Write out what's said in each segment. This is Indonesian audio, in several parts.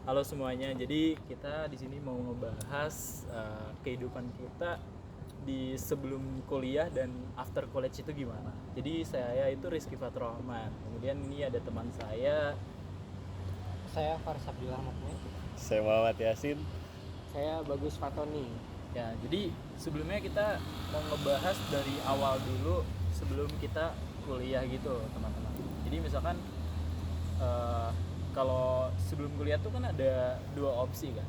Halo semuanya. Jadi kita di sini mau ngebahas kehidupan kita di sebelum kuliah dan after college itu gimana. Jadi saya itu Rizky Fatur Rahman. Kemudian ini ada teman Saya Faris Abdillah Mukmin. Saya Muhammad Yasin. Saya Bagus Fatoni. Ya, jadi sebelumnya kita mau ngebahas dari awal dulu sebelum kita kuliah gitu, teman-teman. Jadi misalkan kalau sebelum kuliah tuh kan ada dua opsi kan,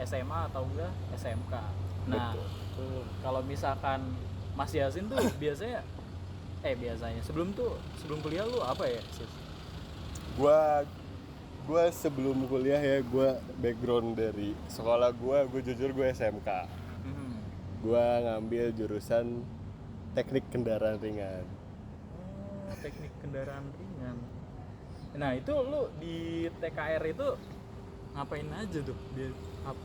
SMA atau enggak SMK. Nah, kalau misalkan Mas Yasin tuh biasanya sebelum kuliah lu apa ya, Sis? Gua sebelum kuliah ya, gua background dari sekolah gua jujur gue SMK. Gua ngambil jurusan teknik kendaraan ringan. Oh, teknik kendaraan ringan. Nah, itu lu di TKR itu ngapain aja tuh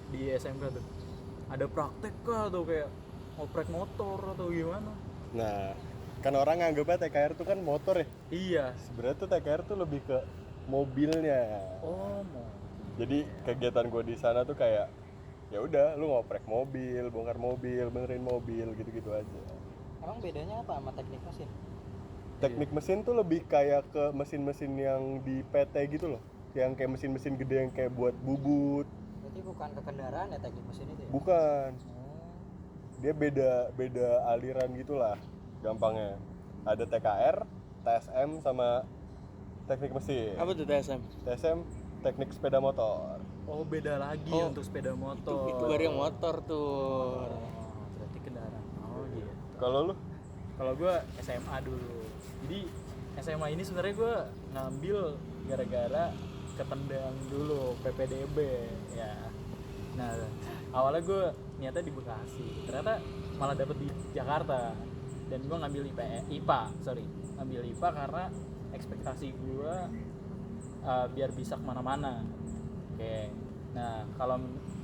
di SMK tuh? Ada praktek kah atau kayak ngoprek motor atau gimana? Nah, kan orang nganggapnya TKR tuh kan motor ya. Iya. Sebenarnya tuh TKR tuh lebih ke mobilnya. Oh, mau. Jadi kegiatan gua di sana tuh kayak ya udah lu ngoprek mobil, bongkar mobil, benerin mobil gitu-gitu aja. Emang bedanya apa sama teknik mesin? Teknik mesin tuh lebih kayak ke mesin-mesin yang di PT gitu loh. Yang kayak mesin-mesin gede yang kayak buat bubut. Berarti bukan ke kendaraan ya teknik mesin itu ya? Bukan. Dia beda aliran gitulah gampangnya. Ada TKR, TSM sama teknik mesin. Apa tuh TSM? TSM teknik sepeda motor. Oh, beda lagi Oh, untuk sepeda motor. Itu baru yang motor tuh. Oh, berarti kendaraan. Oh, gitu. Kalau lu? Kalau gue SMA dulu. Jadi SMA ini sebenarnya gue ngambil gara-gara ketendang dulu PPDB ya. Nah, awalnya gue niatnya di Bekasi, ternyata malah dapet di Jakarta. Dan gue ngambil ngambil IPA karena ekspektasi gue biar bisa kemana-mana. Oke. Nah,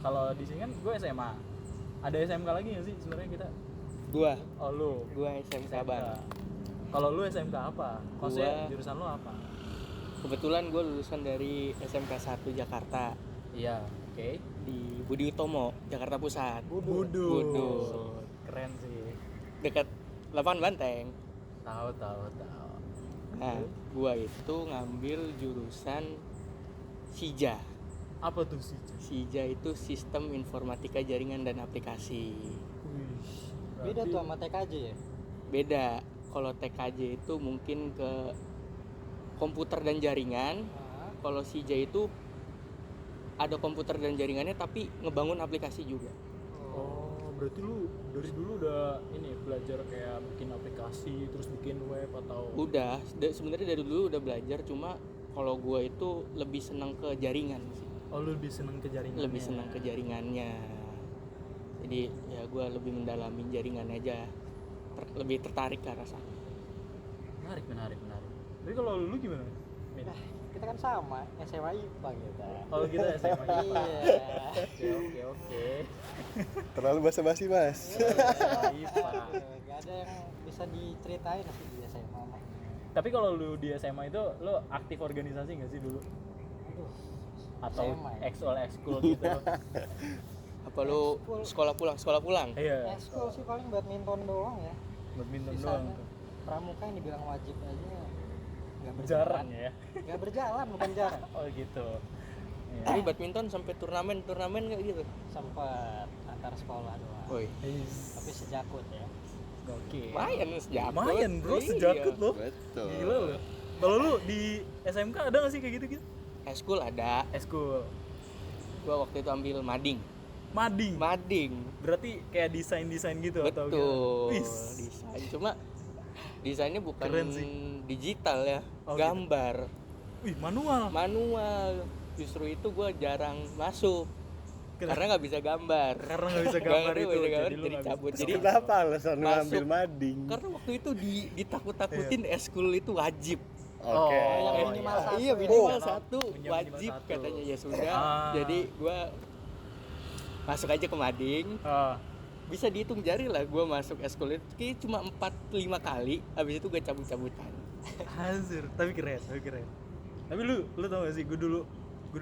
kalau di sini kan gue SMA. Ada SMK lagi nggak sih sebenarnya kita? Gua SMK Ban. Kalau lu SMK apa? Maksudnya jurusan lu apa? Kebetulan gue lulusan dari SMK 1 Jakarta. Iya, oke. Di Budi Utomo, Jakarta Pusat. Budut. Keren sih. Dekat Lapangan Banteng. Tahu. Nah, gua itu ngambil jurusan SIJA. Apa tuh sih? SIJA itu Sistem Informatika Jaringan dan Aplikasi. Beda tuh sama TKJ ya? Beda. Kalau TKJ itu mungkin ke komputer dan jaringan. Kalau SIJA itu ada komputer dan jaringannya tapi ngebangun aplikasi juga. Oh, berarti lu dari dulu udah ini belajar kayak bikin aplikasi terus bikin web atau? Udah, sebenarnya dari dulu udah belajar, cuma kalau gue itu lebih senang ke jaringan sih. Oh, lu lebih seneng ke jaringan? Lebih senang ke jaringannya. Jadi ya gue lebih mendalami jaringan aja, lebih tertarik ke arah sana. Menarik. Tapi kalau lu gimana? Nah, kita kan sama, SMA IPA kita. Oh, kita SMA. Iya. Oke. Terlalu basa-basi, Mas. SMA IPA. Gak ada yang bisa diceritain sih di SMA mah. Tapi kalau lu di SMA itu lu aktif organisasi nggak sih dulu? Aduh. Atau SMA ya? ekskul gitu? Apa lu sekolah pulang? Iya. Ekskul sih paling badminton doang ya. Badminton Sisanya doang tuh. pramuka yang dibilang wajib aja nggak Jarang berjalan. ya. Nggak berjalan, bukan jarang. Oh gitu. Iya. Tapi badminton sampai turnamen nggak gitu? Sempet antar sekolah doang. Woi, Tapi sejakut ya. Oke. lumayan Bro, Iya. sejakut loh. Betul. Gila loh. Kalau lu di SMK ada nggak sih kayak gitu-gitu? Eskul ada. Eskul. Gua waktu itu ambil mading. Berarti kayak desain gitu atau Betul. gimana? Wis. Desain. Cuma desainnya bukan Keren sih. digital ya, Oh, gambar. Wih, Manual. Justru itu gue jarang masuk. Karena nggak bisa gambar. Karena nggak bisa gambar itu. Jadi lu nggak cabut. bisa. Jadi Kenapa alasan lu masuk. ambil mading? karena waktu itu ditakut-takutin eskul itu wajib. Oke. yang minimal satu. Iya, minimal Oh, satu minimal wajib satu. katanya. Ya sudah. Ah. Jadi gue masuk aja ke mading. Bisa dihitung jari lah gue masuk eskul itu kayaknya cuma 4-5 kali. Habis itu gue cabut-cabutan. Anjir, tapi keren. Tapi lu tau gak sih, gue dulu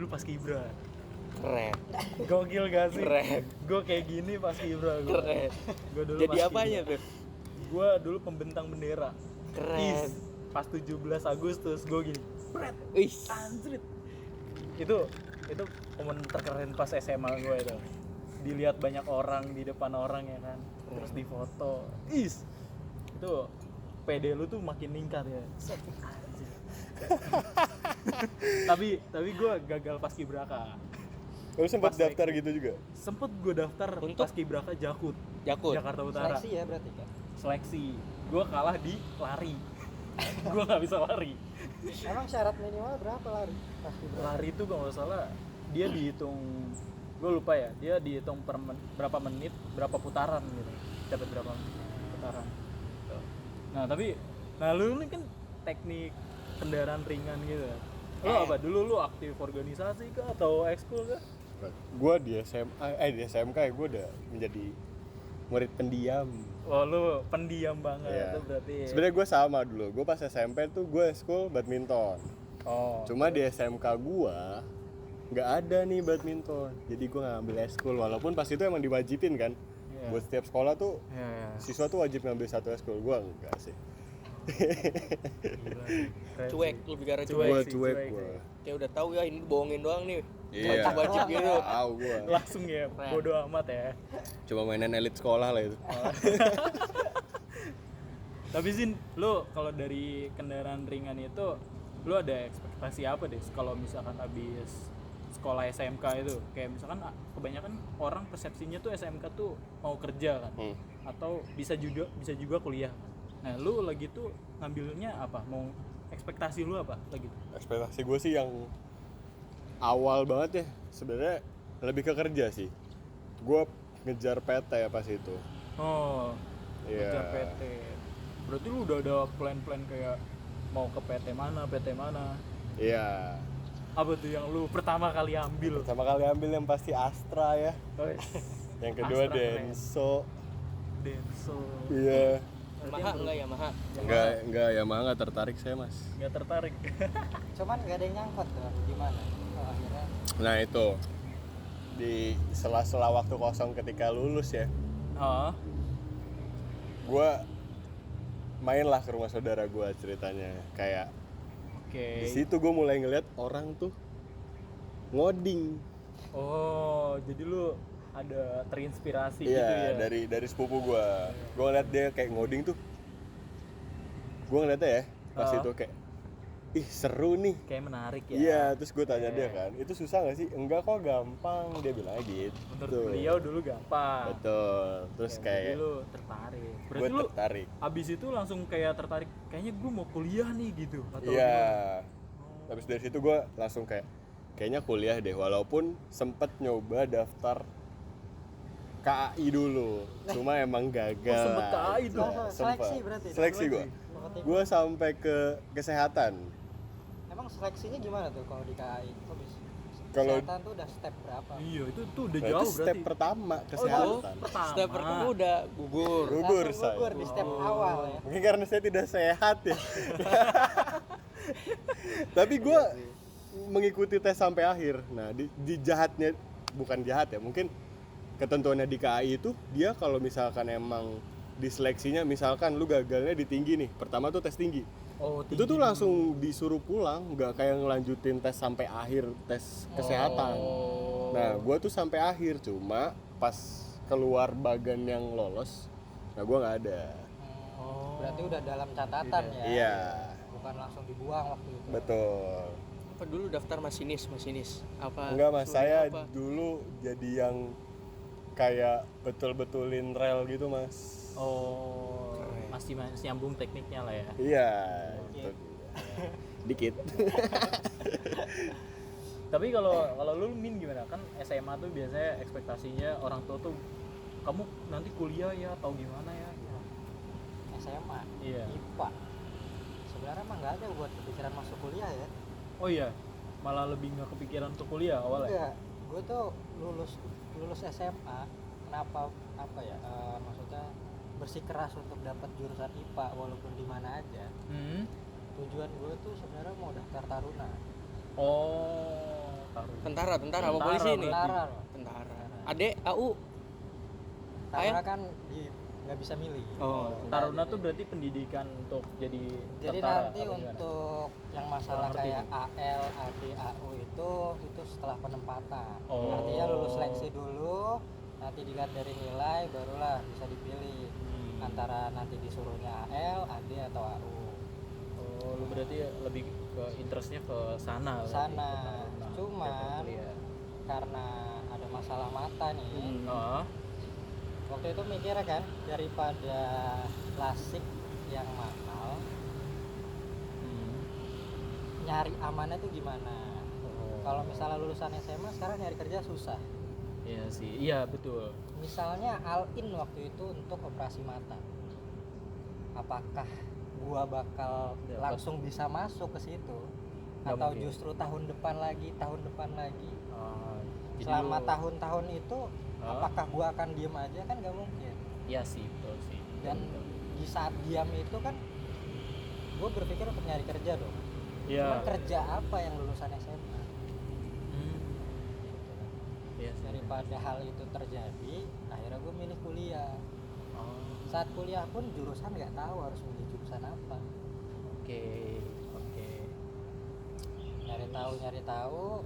pas kibra. Keren. Gokil gak sih? Keren. Gue kayak gini pas kibra gue. Keren. Gue dulu Jadi pas apanya kibra. tuh? Gue dulu pembentang bendera. Keren. Is, pas 17 Agustus gue gini. Bret, Wih. anjrit. Itu momen terkeren pas SMA gue itu. Dilihat banyak orang di depan orang ya kan. Terus difoto. Is. Itu PD lu tuh makin meningkat ya. Set. Anjir. tapi gue gagal pas kibraka. Lu sempat Pas daftar gitu juga? Sempet gue daftar Untuk? pas kibraka Jakut, Jakut. Jakarta Utara. Seleksi ya berarti kan. Seleksi. Gue kalah di lari. Gue nggak bisa lari. Emang syarat minimal berapa lari? Pasti berapa? Lari itu kalau nggak salah dia dihitung, gue lupa ya, dia dihitung berapa menit, berapa putaran gitu, dapat berapa putaran. Gitu. Nah tapi, lu ini kan teknik kendaraan ringan gitu. Lo apa dulu lu aktif organisasi kah atau ekskul kah? Gue di SMA, di SMK ya gue udah menjadi murid pendiam. Oh lu pendiam banget Iya. tuh berarti. Sebenarnya gue sama dulu, gue pas SMP tuh gue school badminton. Oh. Cuma di SMK gue nggak ada nih badminton, jadi gue ngambil eskul. Walaupun pas itu emang diwajibin kan, Iya. buat setiap sekolah tuh Iya. siswa tuh wajib ngambil satu eskul. Gue enggak sih. Gila. Keren Cuek, sih. lebih ke arah Cuek cuek. Gue sih, cuek cuek gue. Kayak udah tahu ya ini bohongin doang nih. Iya. Wajib gitu. Tahu gue. Langsung ya Keren. bodo amat ya. Cuma mainan elit sekolah lah itu. Tapi Zin, lu kalau dari kendaraan ringan itu lu ada ekspektasi apa deh kalau misalkan habis sekolah SMK itu? Kayak misalkan kebanyakan orang persepsinya tuh SMK tuh mau kerja kan, atau bisa juga kuliah. Nah, lu lagi tuh ngambilnya apa? Mau ekspektasi lu apa lagi? Ekspektasi gue sih yang awal banget ya, sebenarnya lebih ke kerja sih. Gue ngejar PT ya pas itu. Oh, Iya. kerja PT. Berarti lu udah ada plan-plan kayak mau ke PT mana? Iya. Apa tuh yang lu pertama kali ambil? Pertama kali ambil yang pasti Astra ya. Oh, Yang kedua Astra keren. Denso. Denso. Iya. Yamaha enggak Yamaha? Enggak Yamaha nggak tertarik saya mas. Nggak tertarik. Cuman gak ada yang nyangkut tuh gimana? Oh, akhirnya Nah itu di sela-sela waktu kosong ketika lulus ya, Oh, gue mainlah ke rumah saudara gue ceritanya. Kayak oke. di situ gue mulai ngeliat orang tuh ngoding. Oh, jadi lu ada terinspirasi Iya, gitu ya? dari sepupu gue. Gue ngeliat dia kayak ngoding tuh. Gue ngeliatnya ya pas Oh. itu kayak, ih seru nih. Kayak menarik ya. Iya, terus gue tanya Iya. dia kan, itu susah gak sih? Enggak kok, gampang. Dia bilang gitu. Menurut beliau dulu gampang. Betul. Terus Oke, kayak jadi lu tertarik. gue Berarti lu tertarik. abis itu langsung kayak tertarik. Kayaknya gue mau kuliah nih gitu. Atau Iya. gimana? Habis dari situ gue langsung kayak, kayaknya kuliah deh. Walaupun sempet nyoba daftar KAI dulu, cuma emang gagal. Oh, sempet KAI tuh? Iya, Seleksi sempet. berarti? Seleksi gue. Gue sampai ke kesehatan. Emang seleksinya gimana tuh kalau di KAI? Kok bisa? Kalau- Kesehatan tuh udah step berapa? Iya, itu tuh udah Nah, jauh itu step berarti. pertama Oh, kesehatan. pertama. Step pertama udah gugur. Gugur Langsung saya. gugur di step awal ya. Mungkin karena saya tidak sehat ya. Tapi gue mengikuti tes sampai akhir. Nah di jahatnya, bukan jahat ya, mungkin ketentuannya di KAI itu dia kalau misalkan emang diseleksinya, misalkan lu gagalnya di tinggi nih, pertama tuh tes tinggi. Oh, Itu tuh langsung disuruh pulang, nggak kayak ngelanjutin tes sampai akhir tes kesehatan. Oh. Nah gue tuh sampai akhir, cuma pas keluar bagan yang lolos, nah gue nggak ada. Oh. Berarti udah dalam catatan ya. Iya, Bukan langsung dibuang waktu itu. betul. Apa dulu daftar masinis? Apa? Enggak mas, suruh saya apa? dulu jadi yang kayak betul-betulin rel gitu mas. Oh, Keren. masih nyambung tekniknya lah ya. Iya, Oke. itu. Dikit. Tapi kalau lu Min gimana? Kan SMA tuh biasanya ekspektasinya orang tua tuh kamu nanti kuliah ya atau gimana ya? SMA, Iya. IPA. Sebenarnya emang nggak ada buat kepikiran masuk kuliah ya. Oh iya, malah lebih nggak kepikiran untuk kuliah awalnya. Enggak, gue tuh lulus SMA. Kenapa apa ya? Maksudnya bersikeras untuk dapat jurusan IPA walaupun di mana aja. Hmm. Tujuan gue tuh sebenarnya mau daftar Taruna. Oh, Tentara apa Tentara polisi nih? berarti. Tentara loh. Tentara. Ade, AU. Taruna kan nggak bisa milih. Oh, Taruna tuh berarti pendidikan untuk jadi Jadi tentara, nanti apa gimana? untuk yang masalah Kurang ngerti kayak nih. AL, AD, AU itu setelah penempatan. Oh. Artinya lulus seleksi dulu, nanti dilihat dari nilai barulah bisa dipilih antara nanti disuruhnya AL, AD atau AU. Oh, lu berarti lebih ke interestnya ke sana. berarti, Sana. ke Taruna. Cuman Kuliah. karena ada masalah mata nih. Oh, Waktu itu mikirnya kan daripada lasik yang mahal, nyari amannya tuh gimana? Oh. Kalau misalnya lulusan SMA sekarang nyari kerja susah. Iya sih, iya betul. Misalnya Al-In waktu itu untuk operasi mata. Apakah gua bakal Dapat. langsung bisa masuk ke situ? Nggak Atau mungkin. justru tahun depan lagi? Ah, jadi Selama lu- tahun-tahun itu Ah. apakah gua akan diem aja? Kan nggak mungkin. Iya sih, betul sih. Dan Betul. di saat diam itu kan gua berpikir untuk nyari kerja dong. Iya. Cuman kerja apa yang lulusan SMA? Hmm. Iya sih. Daripada hal itu terjadi, akhirnya gue milih kuliah. Oh, Saat kuliah pun jurusan nggak tahu harus milih jurusan apa. oke. Oke. Nyari tahu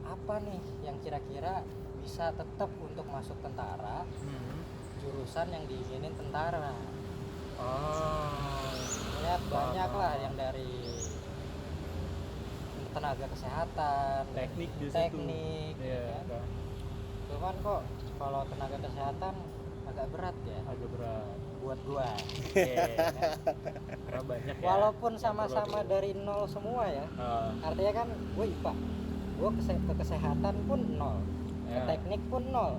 apa nih yang kira-kira bisa tetap untuk masuk tentara, jurusan yang diinginin tentara. Oh. Lihat banyak lah yang dari tenaga kesehatan, Teknik di situ. teknik, Iya, ya kan? kan? Cuman kok kalau tenaga kesehatan agak berat ya Agak berat. buat gua. Oke. Karena banyak ya. Walaupun yang sama-sama perlu dari nol semua ya. Ah, Artinya kan gue IPA, gue ke kesehatan pun nol, ke Ya. teknik pun nol.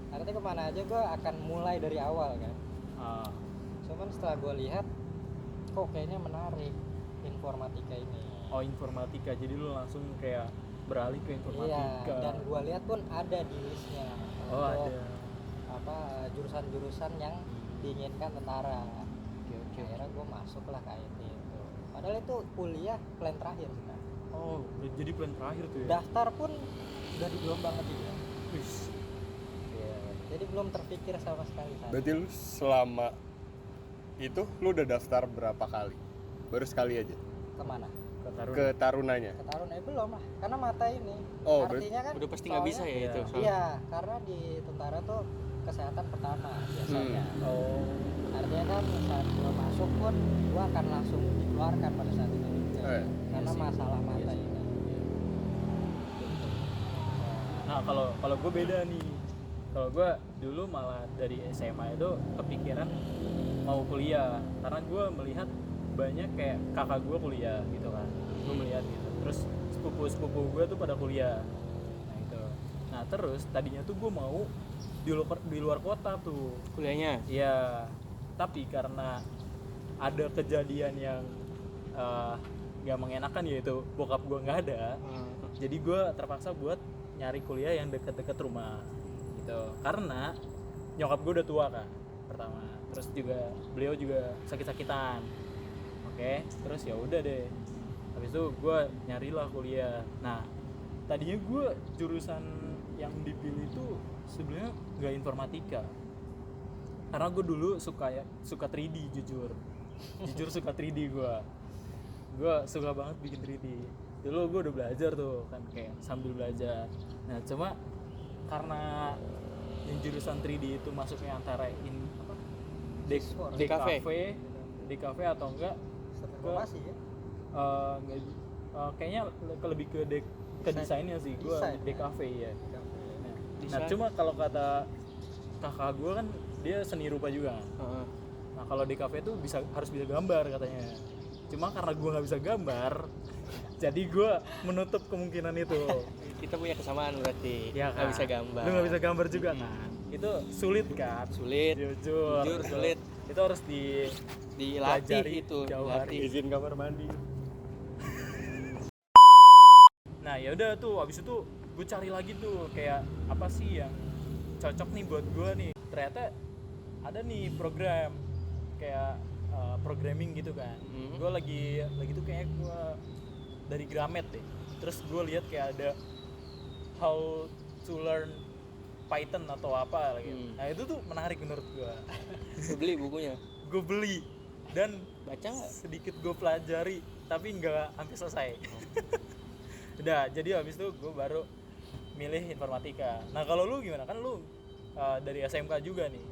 Artinya kemana aja gue akan mulai dari awal kan. ah. Cuman setelah gue lihat, kok kayaknya menarik informatika ini. Oh, informatika. Jadi lu langsung kayak beralih ke Iya, informatika. dan gue lihat pun ada di listnya. Oh, untuk ada. apa jurusan-jurusan yang diinginkan tentara. Oke, oke. Akhirnya gue masuk lah kayak itu. Padahal itu kuliah plan terakhir sebenarnya. Oh, udah jadi plan terakhir tuh ya. Daftar pun udah di gelombang ketiga. Wis. Iya. Jadi belum terpikir sama sekali saat Berarti lu selama itu lu udah daftar berapa kali? Baru sekali aja kemana? Ke Taruna. ke Tarunanya. Ke Taruna belum lah, karena mata ini. Oh, Artinya kan Udah pasti nggak bisa soalnya- ya itu. Iya. Iya, karena di tentara tuh kesehatan pertama biasanya. Oh. Artinya kan saat gua masuk pun gua akan langsung dikeluarkan pada saat itu juga. Oh, iya. Karena Iya sih. masalah Iya mata sih. ini. Nah, kalau gue beda nih. Kalau gue dulu malah dari SMA itu kepikiran mau kuliah karena gue melihat banyak kayak kakak gue kuliah gitu kan. Gue melihat gitu. Terus sepupu gue tuh pada kuliah. Nah itu. Nah terus tadinya tuh gue mau di luar kota tuh. Kuliahnya. Iya. Tapi karena ada kejadian yang gak mengenakan, yaitu bokap gue nggak ada. Jadi gue terpaksa buat nyari kuliah yang deket-deket rumah gitu, karena nyokap gue udah tua kan pertama, terus juga beliau juga sakit-sakitan. Oke, terus ya udah deh, habis itu gue nyarilah kuliah. Nah tadinya gue jurusan yang dipilih itu sebenarnya nggak informatika, karena gue dulu suka 3D. jujur suka 3D. Gue suka banget bikin 3D. Dulu gue udah belajar tuh kan, kayak sambil belajar. Nah cuma karena yang jurusan 3D itu masuknya antara DKV atau enggak Informasi ya. enggak, kayaknya lebih ke ke desainnya sih. Gue Desain, ya. DKV ya. Nah Desain. cuma kalau kata kakak gue kan dia seni rupa juga. Heeh. Nah kalau DKV itu harus bisa gambar katanya. Cuma karena gue nggak bisa gambar, jadi gue menutup kemungkinan itu. Kita punya kesamaan berarti. Ya Nggak kan? bisa gambar. Lu nggak bisa gambar juga kan? Itu sulit kan? Sulit. Jujur Sulit. Itu harus Dilatih pelajari itu. jauh hari. Dilatih. Izin kamar mandi. Nah ya udah tuh, abis itu gue cari lagi tuh kayak apa sih yang cocok nih buat gue nih. Ternyata ada nih program kayak programming gitu kan. Gue lagi tuh kayak gue dari Gramet deh. terus gue lihat kayak ada how to learn Python atau apa lagi. Nah itu tuh menarik menurut gue. Gue beli bukunya. Gue beli dan Baca nggak? sedikit gue pelajari tapi nggak sampai selesai. Udah, jadi habis itu gue baru milih informatika. Nah kalau lu gimana? Kan lu dari SMK juga nih,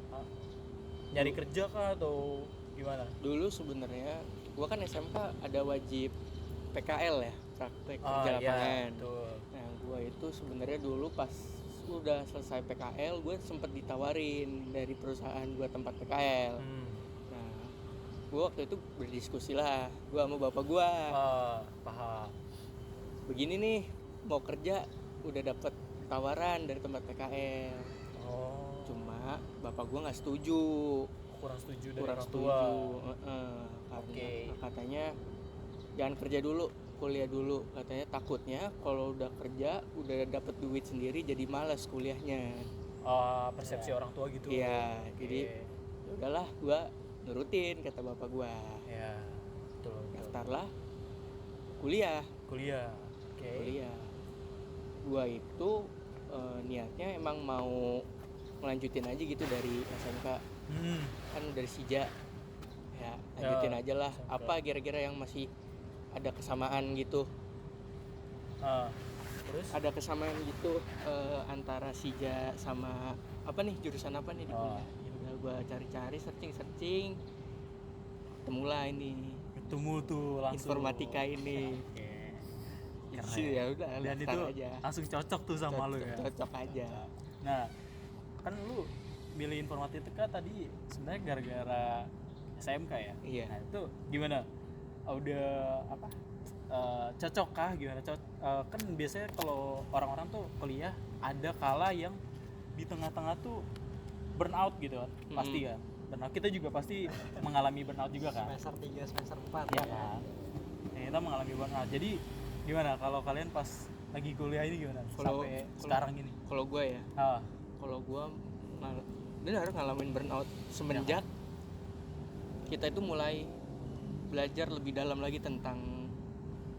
nyari kerja kah atau gimana? Dulu sebenarnya gua kan SMK ada wajib PKL ya, praktek kerja lapangan. Tuh. Nah, gua itu sebenarnya dulu pas udah selesai PKL, gue sempet ditawarin dari perusahaan gua tempat PKL. Nah, gua waktu itu berdiskusi lah, gua sama bapak gua. Paham. Begini nih, mau kerja udah dapet tawaran dari tempat PKL. Oh. Cuma bapak gua nggak setuju. Kurang setuju dari Kurang orang setuju. tua. Karena Oke. katanya jangan kerja dulu, kuliah dulu. Katanya takutnya kalau udah kerja udah dapet duit sendiri jadi malas kuliahnya. Persepsi orang tua gitu. Iya, Oke. jadi ya udahlah gua nurutin kata bapak gua. Ya, betul. Daftarlah kuliah. Kuliah. Oke. Kuliah. Gua itu niatnya emang mau ngelanjutin aja gitu dari SMK. Kan dari Sija. Ya, lanjutin aja lah. SMK. Apa kira-kira yang masih ada kesamaan gitu? Terus? Ada kesamaan gitu antara Sija sama apa nih, jurusan apa nih di kuliah? Ya udah gua cari-cari, searching, ketemulah ini Ketemu tuh langsung. informatika ini. Oke. Sih, ya udah Dan daftar itu aja. langsung cocok tuh sama lu ya. Cocok aja. Nah, kan lu milih informatika tadi sebenarnya gara-gara SMK ya. Iya. Nah, itu gimana? Udah apa? Cocok kah gimana? Kan biasanya kalau orang-orang tuh kuliah ada kala yang di tengah-tengah tuh burnout gitu kan. Pasti kan. Burnout, kita juga pasti mengalami burnout juga kan. Semester 3, semester 4 Iya kan. Nah, kita mengalami burnout. Jadi gimana kalau kalian pas lagi kuliah ini gimana? Sampai sekarang ini. Kalau gue ya, kalau gue benar ngalamin burnout semenjak kita itu mulai belajar lebih dalam lagi tentang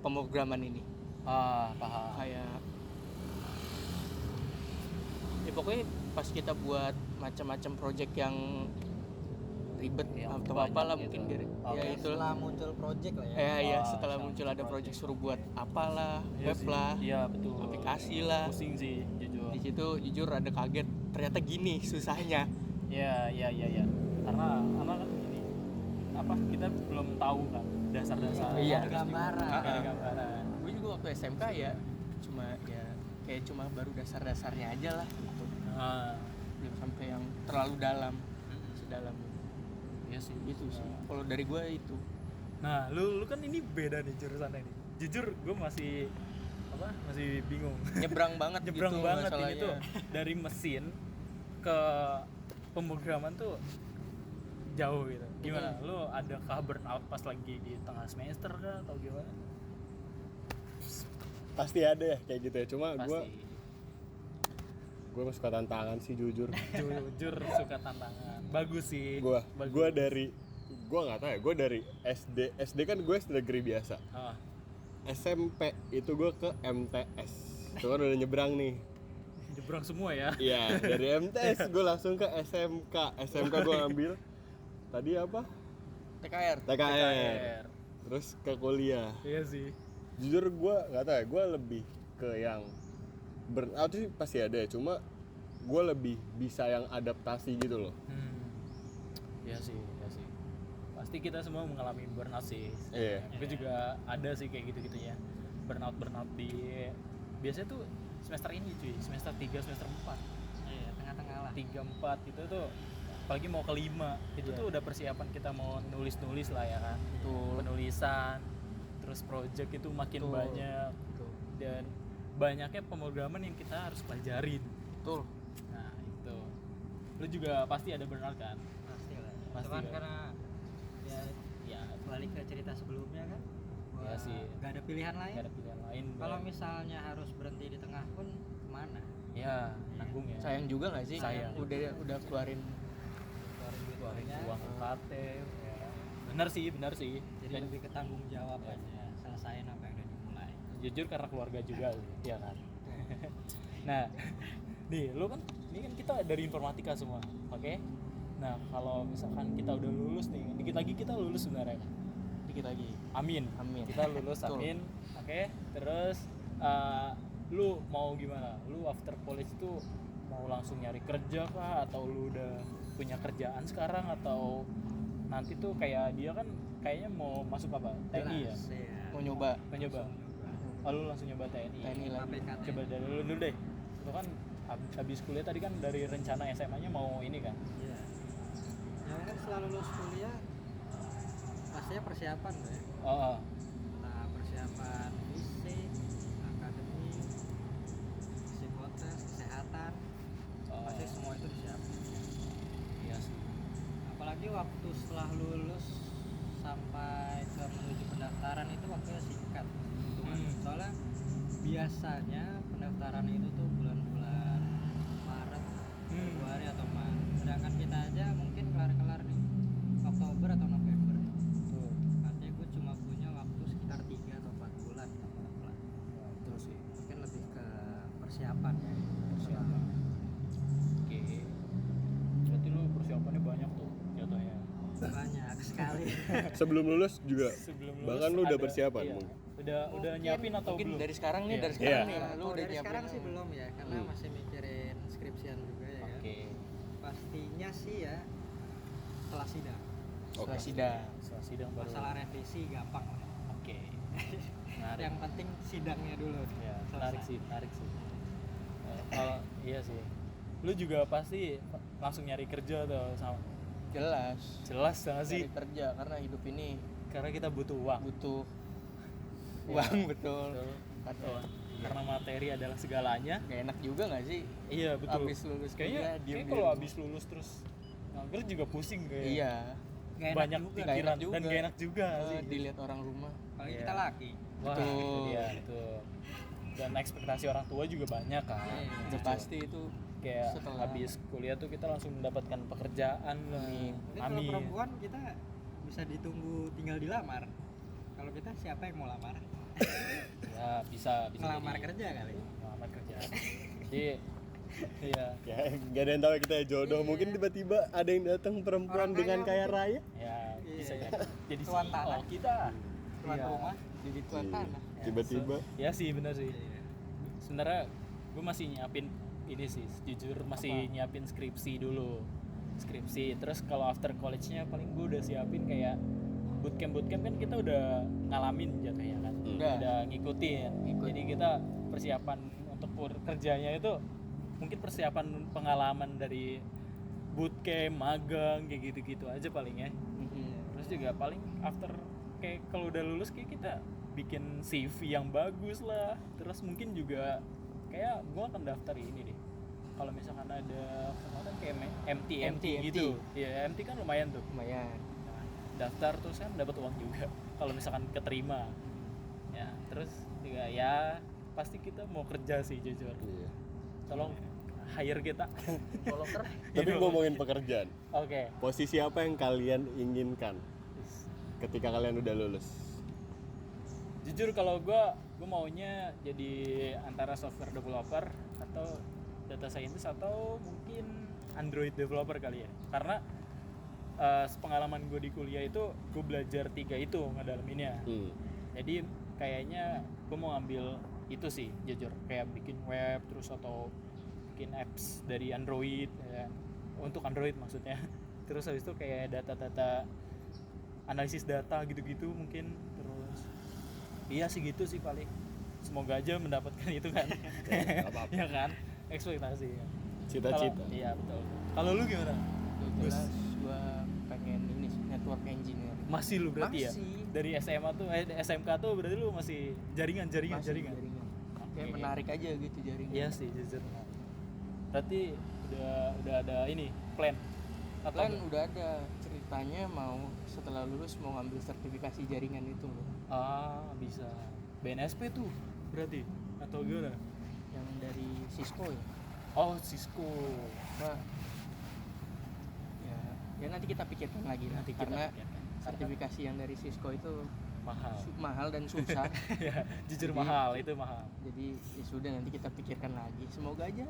pemrograman ini. Paham. Kayak ya pokoknya pas kita buat macam-macam project yang ribet Yang atau banyak apalah gitu. mungkin Oke. ya itu setelah muncul project lah ya. ya setelah muncul ada project suruh buat apalah, Iya web sih. lah, Iya betul. aplikasi lah. Pusing sih jujur. Di situ jujur ada kaget ternyata gini susahnya. Iya. Karena kan ini apa kita belum tahu kan dasar-dasar. Iya. Ada gambaran. Ada gambaran. Gue juga waktu SMK ya cuma baru dasar-dasarnya aja lah gitu. Belum sampai yang terlalu dalam, sedalam Iya sih. itu sih. Kalau dari gue itu. Nah, lu kan ini beda nih jurusannya ini. Jujur gue masih bingung. Nyebrang banget Nyebrang gitu banget ini masalahnya. tuh dari mesin ke pemrograman tuh jauh gitu. Gimana? Lu adakah burnout pas lagi di tengah semester kah atau gimana? Pasti ada ya kayak gitu ya, cuma Pasti. gue suka tantangan sih jujur. Jujur suka tantangan. Bagus sih. gue Bagus. gue nggak tahu ya, gue dari SD kan gue SD negeri biasa. SMP itu gue ke MTS, itu kan udah nyebrang nih. Nyebrang semua ya. Iya, dari MTS gue langsung ke SMK gue ngambil tadi apa? TKR. Terus ke kuliah. Iya sih. Jujur gue nggak tahu ya, gue lebih ke yang burnout sih pasti ada ya, cuma gue lebih bisa yang adaptasi gitu loh. Iya sih. Pasti kita semua mengalami burnout sih. Iya. Gue juga ada sih kayak gitu-gitunya. Burnout di biasanya tuh semester ini cuy, semester 3, semester 4. Iya, tengah-tengah lah. 3, 4 itu tuh apalagi mau ke 5 itu tuh udah persiapan kita mau nulis lah ya kan. Penulisan, terus project itu makin banyak. Dan banyaknya pemrograman yang kita harus pelajarin. Betul. Nah itu lu juga pasti ada burnout kan? Pasti lah. Pasti Cuman kan? karena ya balik ke cerita sebelumnya kan. Iya sih. Gak ada pilihan lain. Gak ada pilihan lain. Kalau misalnya harus berhenti di tengah pun kemana? ya nanggung ya. Sayang juga nggak sih? Sayang. Udah keluarin. Keluarin uang UKT ya. Benar sih Jadi Dan lebih ke tanggung jawab aja. Selesain apa yang udah dimulai. jujur karena keluarga juga sih, ya kan. Nah, nih lu kan ini kan kita dari informatika semua, oke? Nah, kalau misalkan kita udah lulus nih, dikit lagi kita lulus sebenarnya kan? Dikit lagi. Amin. Amin. Kita lulus, Betul. amin. Oke. Terus lu mau gimana? Lu after college itu mau langsung nyari kerja kah, atau lu udah punya kerjaan sekarang, atau nanti tuh kayak dia kan kayaknya mau masuk apa? TNI ya? Jelas, iya. Mau nyoba Mencoba. Oh, lu langsung nyoba TNI. TNI lagi. APKT. Coba dari lu dulu deh. Lu kan habis kuliah tadi kan dari rencana SMA-nya mau ini kan? Iya. Ya mungkin setelah lulus kuliah pastinya persiapan tuh ya. Oh. Nah, persiapan fisik, akademik, psikotes, kesehatan, pasti semua itu disiapin. Iya sih. Apalagi waktu setelah lulus sampai ke menuju pendaftaran itu waktunya singkat. Soalnya biasanya pendaftaran itu tuh bulan-bulan Maret, Februari atau Maret. Sedangkan kita aja mungkin kelar-kelar nih Oktober atau November. Tuh. Artinya gue cuma punya waktu sekitar 3 atau 4 bulan lah. Terus sih. Mungkin lebih ke persiapan ya. Persiapan. Oke. Berarti lu persiapannya banyak tuh jatuhnya. Banyak sekali. Sebelum lulus juga Sebelum lulus bahkan lu udah ada- persiapan iya. mungkin. Udah Mungkin- nyiapin atau Mungkin belum? dari sekarang nih, Iya. dari sekarang Iya. nih lu Kalau udah dari nyiapin. sekarang sih belum ya, karena masih mikirin skripsian juga ya. Oke. Pastinya sih ya setelah sidang. Setelah sidang. Setelah sidang baru. Masalah revisi gampang lah. Oke. Menarik. Yang penting sidangnya dulu. Ya, Selesai. menarik sih, menarik sih. Kalau iya sih. Lu juga pasti langsung nyari kerja tuh sama. Jelas. Jelas sama sih. Cari kerja karena hidup ini Karena kita butuh uang. butuh Ya. uang, betul. Betul. Betul. Karena materi adalah segalanya. Gak enak juga nggak sih? Iya, betul. Abis lulus kayaknya kuliah, diem di kalau rumah. abis lulus terus nganggur juga pusing kayak. Iya. Nggak enak Banyak juga. Nggak pikiran enak juga. dan gak enak juga sih. Dilihat orang rumah. Apalagi Iya. kita laki. Wah, Betul. itu dia tuh. Dan ekspektasi orang tua juga banyak kan. Iya. Udah Jujur. pasti itu Kayak setelah- habis kuliah tuh kita langsung mendapatkan pekerjaan. Amin. Mungkin kalau Amin. perempuan kita bisa ditunggu tinggal dilamar. Kalau kita siapa yang mau lamar? Ya, bisa Ngelamar jadi. kerja kali. Ngelamar kerja. Jadi iya, Ya, gak ada yang tahu kita jodoh. Iya. Mungkin tiba-tiba ada yang datang perempuan Orang dengan kaya kaya mungkin. raya. ya bisa Iya. jadi Tuan CEO tanah. kita. Tuan Iya. rumah. jadi tuan Iya. tanah. Ya, Tiba-tiba. ya sih benar sih. Iya. Sebenarnya gue masih nyiapin ini sih, jujur masih nyiapin skripsi dulu. Skripsi, terus kalau after college-nya paling gue udah siapin kayak bootcamp kan kita udah ngalamin jatuhnya kan. Udah. Ngikutin. Jadi kita persiapan untuk kerjanya itu mungkin persiapan pengalaman dari bootcamp, magang kayak gitu-gitu aja paling ya. Terus juga paling after kayak kalau udah lulus kayak kita bikin CV yang bagus lah. Terus mungkin juga kayak gue akan daftar ini deh. Kalau misalkan ada kesempatan kayak MT gitu. Ya MT kan lumayan tuh. Lumayan. Nah, daftar terus kan dapat uang juga. Kalau misalkan keterima. Ya, terus juga ya pasti kita mau kerja sih jujur. Iya. Tolong hire kita. Kalau ker Tapi ngomongin pekerjaan, Oke. posisi apa yang kalian inginkan ketika kalian udah lulus? Jujur kalau gue maunya jadi antara software developer atau data scientist atau mungkin Android developer kali ya. Karena pengalaman gue di kuliah itu gue belajar 3 itu ngedalaminnya. Jadi kayaknya gue mau ngambil itu sih jujur, kayak bikin web terus atau bikin apps dari Android ya. Untuk Android maksudnya. Terus habis itu kayak data-data, analisis data gitu-gitu mungkin. Terus iya sih gitu sih paling. Semoga aja mendapatkan itu kan. Apa-apa. Ya kan? Ekspektasi ya. Cita-cita. Kalau- Iya betul. Kalau lu gimana? jelas gua pengen ini sih, network engineer. Masih lu berarti ya? Masih. Dari SMA tuh SMK tuh berarti lu masih jaringan. Masih Oke. Kayak menarik aja gitu jaringan. Iya sih jujur. Berarti udah ada ini plan. Atau Plan udah ada, ceritanya mau setelah lulus mau ngambil sertifikasi jaringan itu loh. bisa. BNSP tuh berarti atau gimana? Yang dari Cisco ya. Oh, Cisco. Nah, ya nanti kita pikirkan lagi lah. Nanti kita karena pikirkan. sertifikasi yang dari Cisco itu mahal dan susah. Ya, jujur Jadi- mahal, itu mahal. Jadi ya sudah, nanti kita pikirkan lagi. Semoga aja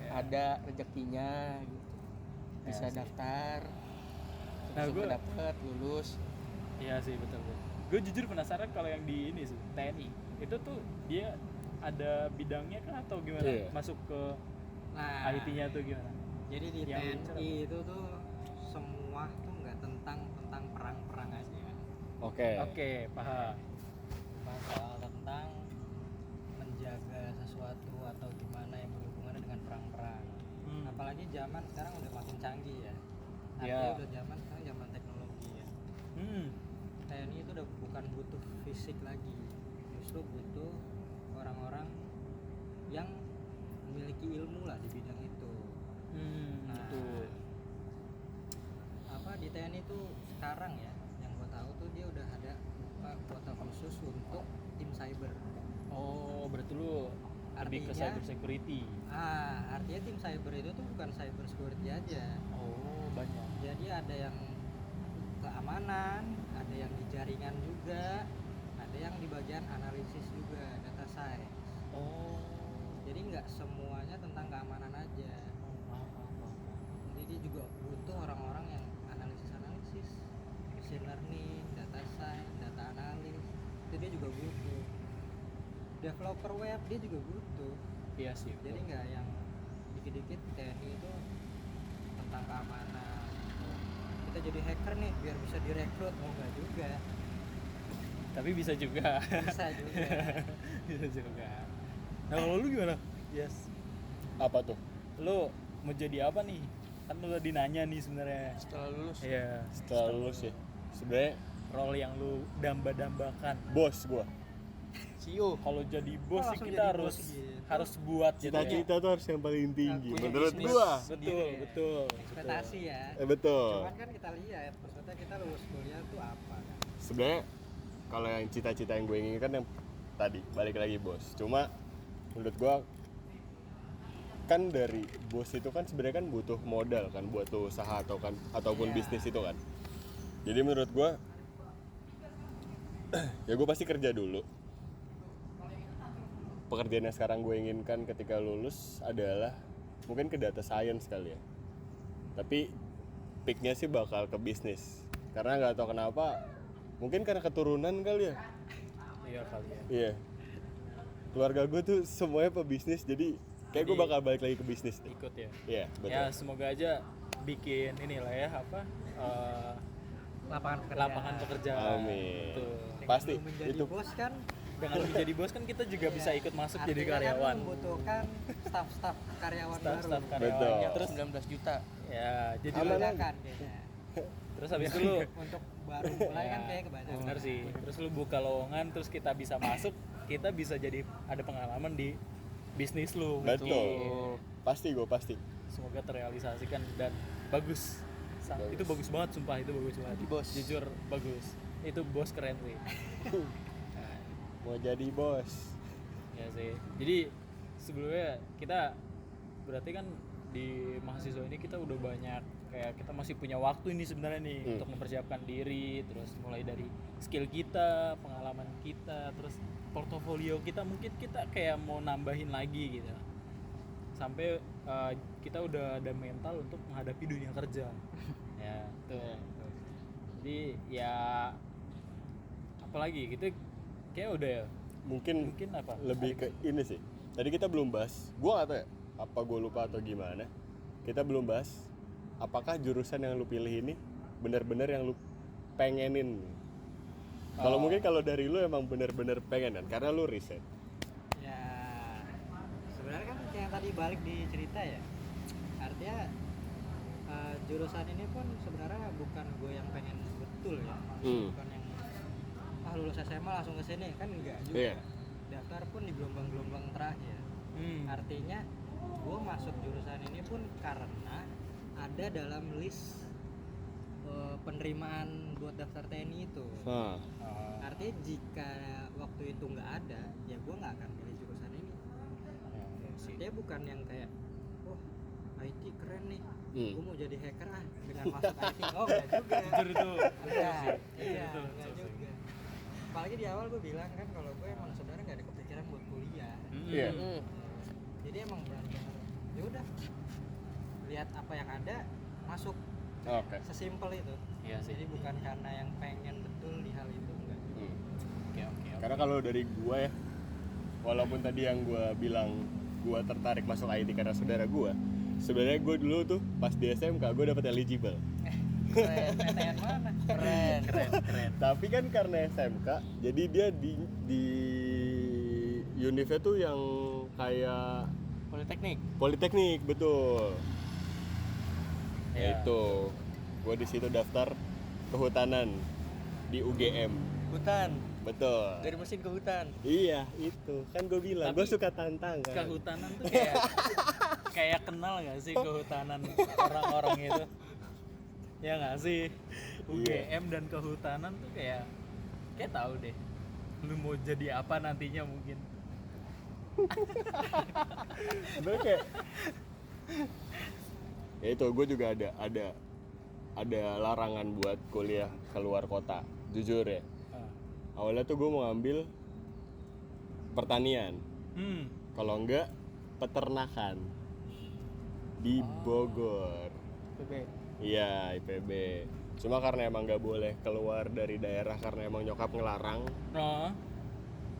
ada rezekinya gitu. Bisa Ya, sih. daftar. Nah, Terus gua- dapet lulus. Iya sih, betul. Gue jujur penasaran kalau yang di ini sih, TNI. Itu tuh dia ada bidangnya kan atau gimana? Iya. Masuk ke Nah, IT-nya tuh gimana? jadi di Yang TNI itu tuh semua tuh nggak tentang perang-perang aja. Oke. Oke, paham. Cuma soal tentang menjaga sesuatu atau gimana yang berhubungan dengan perang-perang. Apalagi zaman sekarang udah makin canggih ya. Artinya Iya. udah zaman teknologi ya. Hmm. TNI itu udah bukan butuh fisik lagi, justru butuh orang-orang yang memiliki ilmu lah di bidang itu. Nah, Betul. apa di TNI itu sekarang ya, yang gue tahu tuh dia udah ada buka kuota khusus untuk tim cyber. Oh, berarti lu lebih ke Artinya- cyber security. Artinya tim cyber itu tuh bukan cyber security aja. Oh, banyak. Jadi ada yang keamanan, ada yang di jaringan juga, ada yang di bagian analisis juga, data science. Oh. Jadi nggak semuanya tentang keamanan aja. Jadi dia juga butuh orang-orang yang analisis, machine learning, data science, data analis. Itu dia juga butuh. Developer web dia juga butuh. Iya sih. Jadi nggak yang dikit-dikit TNI itu tentang keamanan. Kita jadi hacker nih biar bisa direkrut, mau nggak juga. Tapi bisa juga. Bisa juga. Bisa juga. Nah, kalau lu gimana? Yes. Apa tuh? Lu mau jadi apa nih? Kan lu tadi nanya nih sebenarnya. Setelah lulus. Iya. Setelah lulus ya. Sebenarnya Role yang lu damba-dambakan. bos gua. CEO. Kalau jadi bos Oh, sih langsung kita jadi harus bos gitu. harus buat gitu ya. Cita-cita tuh harus yang paling tinggi Punya menurut bisnis. gua. Betul, Sendiri ya. betul. Ekspektasi ya. Betul. Cuman kan kita lihat maksudnya kita lulus kuliah tuh apa kan? Sebenarnya kalau yang cita-cita yang gue inginkan yang tadi balik lagi bos. Cuma menurut gua kan dari bos itu kan sebenarnya kan butuh modal kan buat tuh usaha ataupun Iya. bisnis itu kan. Jadi menurut gua ya gue pasti kerja dulu. Pekerjaan yang sekarang gue inginkan ketika lulus adalah mungkin ke data science kali ya. Tapi peaknya sih bakal ke bisnis. Karena nggak tahu kenapa, mungkin karena keturunan kali ya. Iya kali ya. Iya. Keluarga gue tuh semuanya pebisnis, jadi kayak gue Jadi- bakal balik lagi ke bisnis deh. Ikut ya. Iya, betul. Ya, semoga aja bikin inilah ya apa? Lapangan pekerjaan. Amin. Betul. Dengan Pasti, lu menjadi itu. bos kan Dengan menjadi bos kan kita juga bisa ikut masuk jadi artinya kan karyawan. lu membutuhkan staff karyawan Staff baru. karyawannya Betul. terus 19 juta. ya jadi Aman lu- aja. Kebanyakan kayaknya. terus habis itu lu Untuk baru mulai kan Ya, kayak kebanyakan. bener sih. Terus lu buka lowongan terus kita bisa masuk, kita bisa jadi ada pengalaman di bisnis lu. Betul. Pasti gue pasti. Semoga terrealisasikan dan bagus. Itu bagus banget, sumpah itu bagus banget. Jadi bos. Jujur bagus. Itu bos keren sih. Mau jadi bos. Ya sih. Jadi sebelumnya kita berarti kan di mahasiswa ini kita udah banyak kayak kita masih punya waktu ini sebenarnya nih untuk mempersiapkan diri, terus mulai dari skill kita, pengalaman kita, terus portofolio kita mungkin kita kayak mau nambahin lagi gitu. Sampai kita udah ada mental untuk menghadapi dunia kerja. Ya, tuh. Jadi ya apalagi gitu kayak udah ya. Mungkin Mungkin apa? lebih ke ini sih. Tadi kita belum bahas. Gua nggak tahu ya. Apa gue lupa atau gimana? Kita belum bahas. Apakah jurusan yang lu pilih ini benar-benar yang lu pengenin? Kalau mungkin kalau dari lu emang benar-benar pengen kan, karena lu riset. Ya sebenarnya kan kayak yang tadi balik di cerita ya, artinya jurusan ini pun sebenarnya bukan gue yang pengen betul ya. Bukan yang lulus SMA langsung ke sini kan, enggak juga. Iya. Daftar pun di gelombang-gelombang terakhir. Artinya gue masuk jurusan ini pun karena ada dalam list penerimaan buat daftar TNI itu. Nah, Artinya jika waktu itu nggak ada, ya gue nggak akan pilih jurusan ini. Dia bukan yang kayak, oh IT keren nih, gue mau jadi hacker dengan masuk IT. Oh nggak juga. Jujur itu. Iya, Iya, betul, nggak betul. juga. apalagi di awal gue bilang kan kalau gue emang sebenarnya nggak ada kepikiran buat kuliah. Iya. Jadi emang benar-benar ya udah lihat apa yang ada masuk, Oke. sesimpel itu. Iya sih. Jadi bukan karena yang pengen betul di hal itu enggak. Oke. Karena kalau dari gua ya, walaupun tadi yang gua bilang gua tertarik masuk IT karena saudara gua, sebenarnya gua dulu tuh pas di SMK gua dapat eligible. Keren, PTN mana? Keren. Tapi kan karena SMK, jadi dia di univnya tuh yang kayak Politeknik, betul. Ya. Itu gua di situ daftar kehutanan di UGM. Hutan, Betul. dari mesin ke hutan. Iya, itu. Kan gue bilang, Tapi gue suka tantangan. Kehutanan tuh kayak kenal nggak sih kehutanan orang-orang itu? Ya nggak sih? UGM dan kehutanan tuh kayak tahu deh. Lu mau jadi apa nantinya mungkin? Sebenarnya kayak ya itu, gue juga ada larangan buat kuliah keluar kota, jujur ya. Awalnya tuh gue mau ngambil pertanian, kalau enggak peternakan di Bogor. PB. Iya, IPB. Cuma karena emang nggak boleh keluar dari daerah karena emang nyokap ngelarang. Oh,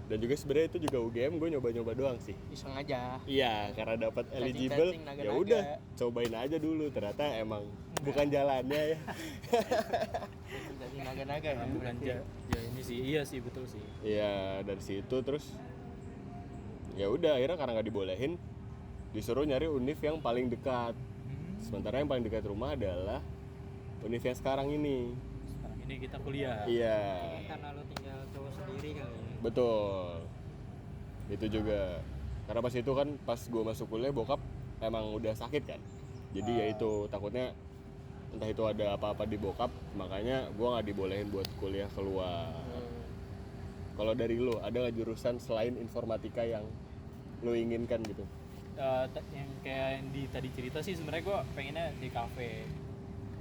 Dan juga sebenarnya itu juga UGM gue nyoba-nyoba doang sih. Iseng aja. Iya, karena dapat eligible, Cacing, naga-naga. ya udah cobain aja dulu. Ternyata emang bukan jalannya ya. Jadi naga-naga ya. bukan ya ini sih, iya sih betul sih. Iya, dari situ terus ya udah akhirnya karena nggak dibolehin, disuruh nyari univ yang paling dekat. Sementara yang paling dekat rumah adalah univ yang sekarang ini. Sekarang ini kita kuliah. Iya, Karena lo tinggal cowok sendiri kali ya. betul. Itu juga karena pas itu kan pas gue masuk kuliah bokap emang udah sakit kan. Jadi ya itu takutnya entah itu ada apa-apa di bokap, makanya gue nggak dibolehin buat kuliah keluar. Kalau dari lo ada nggak jurusan selain informatika yang lo inginkan gitu? Yang kayak yang tadi cerita sih sebenarnya gue pengennya di kafe.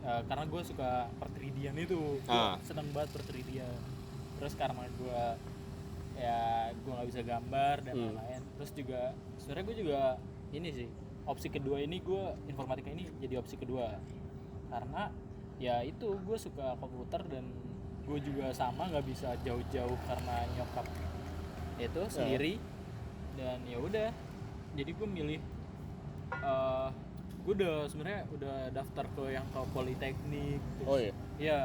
Karena gue suka per-3D-an itu, gue seneng banget per-3D-an. Terus karena gue nggak bisa gambar dan lain-lain. Terus juga sebenarnya gue juga ini sih, opsi kedua ini gue informatika ini jadi opsi kedua karena ya itu gue suka komputer dan gue juga sama nggak bisa jauh-jauh karena nyokap itu sendiri. Dan ya udah, jadi gue milih gue sebenarnya udah daftar ke yang ke Politeknik terus, Oh iya. ya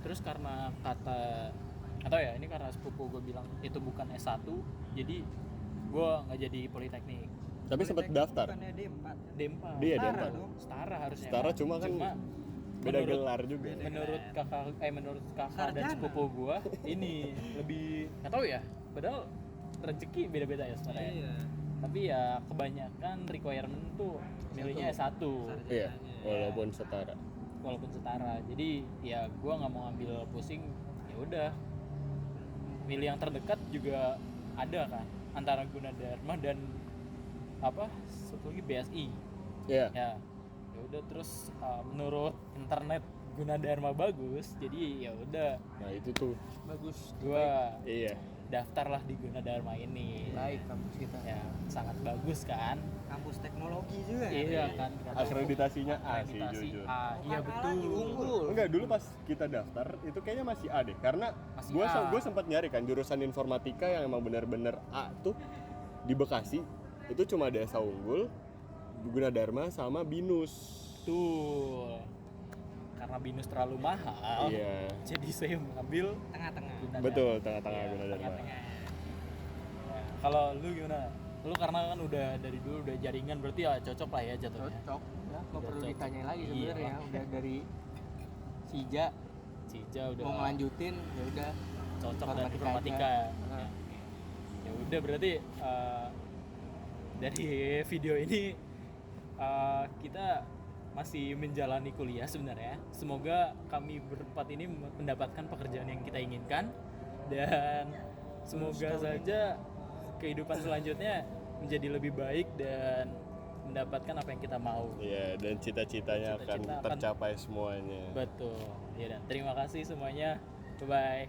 terus karena kata atau ya ini karena sepupu gue bilang itu bukan S1, jadi gue nggak jadi Politeknik. Tapi sempat daftar. Bukannya D4. D4 Dia Setara D4. dong. setara harusnya Setara cuma kan beda menurut- gelar juga. menurut kakak dan Sarjana. sepupu gue ini lebih nggak tahu ya, padahal rezeki beda-beda ya sebenarnya. Iya. Tapi ya kebanyakan requirement tuh milihnya S1 Iya, walaupun setara. walaupun setara. Jadi ya gue nggak mau ngambil pusing, ya udah milih yang terdekat juga ada kan antara Gunadarma dan apa satu lagi BSI. Iya. Ya udah terus menurut internet Gunadarma bagus, jadi ya udah Nah, itu tuh. Bagus. gua Iya. daftarlah di Gunadarma ini. Baik kampus kita. Ya sangat bagus kan. Kampus teknologi juga ya. Iya kan. Akreditasinya A sih Akreditasi jujur. A. Iya betul. Unggul. Enggak, dulu pas kita daftar itu kayaknya masih A deh. Karena Masih gue A. sempat nyari kan jurusan informatika yang emang bener-bener A tuh di Bekasi. Itu cuma ada Desa Unggul, Gunadarma sama Binus. Betul. Karena binus terlalu mahal, Iya. jadi saya mengambil Tengah-tengah. Gunadarma. Betul, tengah-tengah Iya, Gunadarma. tengah-tengah. Ya, kalau lu gimana? Lu karena kan udah dari dulu udah jaringan, berarti ya cocok lah ya jatuhnya. Cocok. Ya, nggak Udah perlu cocok. ditanya lagi Iya. sebenarnya. Udah dari Sija Cija udah mau ngelanjutin ya udah cocok dan informatika informatika. aja. Ya. Ya udah berarti dari video ini kita masih menjalani kuliah sebenarnya. Semoga kami berempat ini mendapatkan pekerjaan yang kita inginkan dan semoga saja kehidupan selanjutnya menjadi lebih baik dan mendapatkan apa yang kita mau. Iya, dan cita-citanya akan Cita-cita akan- tercapai semuanya. Betul. Ya dan terima kasih semuanya. Bye bye.